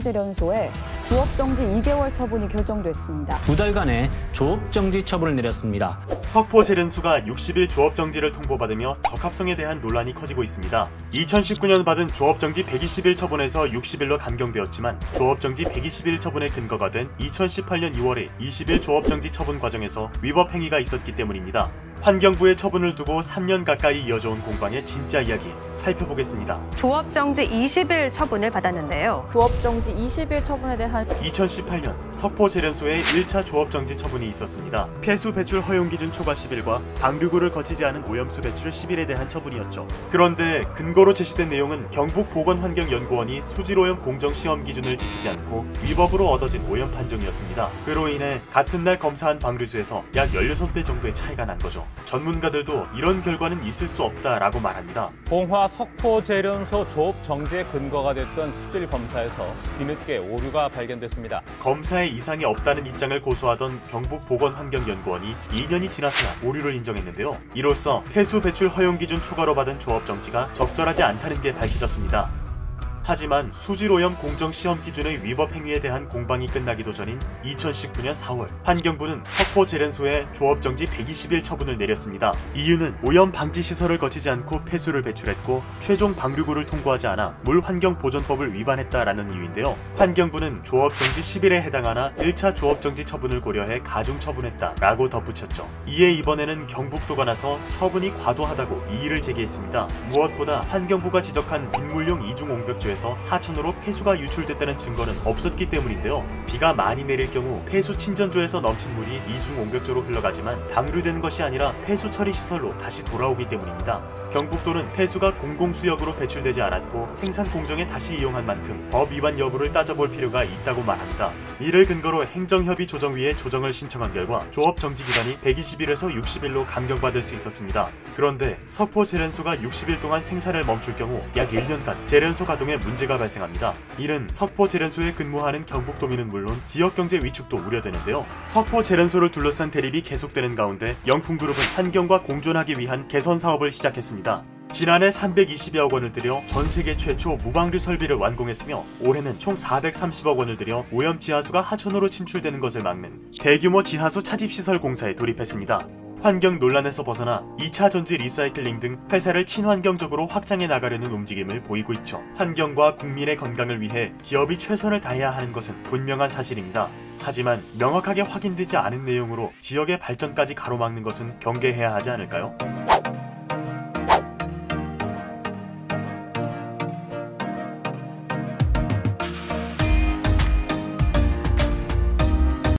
석포제련소에 조업정지 2개월 처분이 결정됐습니다. 2달간의 조업정지 처분을 내렸습니다. 석포제련소가 60일 조업정지를 통보받으며 적합성에 대한 논란이 커지고 있습니다. 2019년 받은 조업정지 120일 처분에서 60일로 감경되었지만 조업정지 120일 처분의 근거가 된 2018년 2월에 20일 조업정지 처분 과정에서 위법 행위가 있었기 때문입니다. 환경부의 처분을 두고 3년 가까이 이어져온 공방의 진짜 이야기 살펴보겠습니다. 조업정지 20일 처분을 받았는데요. 조업정지 20일 처분에 대한 2018년 석포제련소에 1차 조업정지 처분이 있었습니다. 폐수 배출 허용기준 초과 10일과 방류구를 거치지 않은 오염수 배출 10일에 대한 처분이었죠. 그런데 근거로 제시된 내용은 경북보건환경연구원이 수질오염 공정시험 기준을 지키지 않고 위법으로 얻어진 오염 판정이었습니다. 그로 인해 같은 날 검사한 방류수에서 약 16배 정도의 차이가 난 거죠. 전문가들도 이런 결과는 있을 수 없다라고 말합니다. 봉화 석포제련소 조업 정지의 근거가 됐던 수질 검사에서 뒤늦게 오류가 발견됐습니다. 검사에 이상이 없다는 입장을 고수하던 경북보건환경연구원이 2년이 지나서야 오류를 인정했는데요. 이로써 폐수 배출 허용 기준 초과로 받은 조업 정지가 적절하지 않다는 게 밝혀졌습니다. 하지만 수질오염 공정시험 기준의 위법 행위에 대한 공방이 끝나기도 전인 2019년 4월 환경부는 석포제련소에 조업정지 120일 처분을 내렸습니다. 이유는 오염 방지 시설을 거치지 않고 폐수를 배출했고 최종 방류구를 통과하지 않아 물환경보전법을 위반했다라는 이유인데요. 환경부는 조업정지 10일에 해당하나 1차 조업정지 처분을 고려해 가중처분했다라고 덧붙였죠. 이에 이번에는 경북도가 나서 처분이 과도하다고 이의를 제기했습니다. 무엇보다 환경부가 지적한 빗물용 이중옹벽조에서 하천으로 폐수가 유출됐다는 증거는 없었기 때문인데요. 비가 많이 내릴 경우 폐수 침전조에서 넘친 물이 이중옹벽조로 흘러가지만 방류되는 것이 아니라 폐수 처리 시설로 다시 돌아오기 때문입니다. 경북도는 폐수가 공공수역으로 배출되지 않았고 생산 공정에 다시 이용한 만큼 법 위반 여부를 따져볼 필요가 있다고 말합니다. 이를 근거로 행정협의조정위에 조정을 신청한 결과 조업정지 기간이 120일에서 60일로 감경받을 수 있었습니다. 그런데 석포제련소가 60일 동안 생산을 멈출 경우 약 1년간 제련소 가동에 문제가 발생합니다. 이는 석포제련소에 근무하는 경북도민은 물론 지역경제 위축도 우려되는데요. 석포제련소를 둘러싼 대립이 계속되는 가운데 영풍그룹은 환경과 공존하기 위한 개선 사업을 시작했습니다. 지난해 320여억 원을 들여 전세계 최초 무방류 설비를 완공했으며 올해는 총 430억 원을 들여 오염 지하수가 하천으로 침출되는 것을 막는 대규모 지하수 차집시설 공사에 돌입했습니다. 환경 논란에서 벗어나 2차 전지 리사이클링 등 회사를 친환경적으로 확장해 나가려는 움직임을 보이고 있죠. 환경과 국민의 건강을 위해 기업이 최선을 다해야 하는 것은 분명한 사실입니다. 하지만 명확하게 확인되지 않은 내용으로 지역의 발전까지 가로막는 것은 경계해야 하지 않을까요?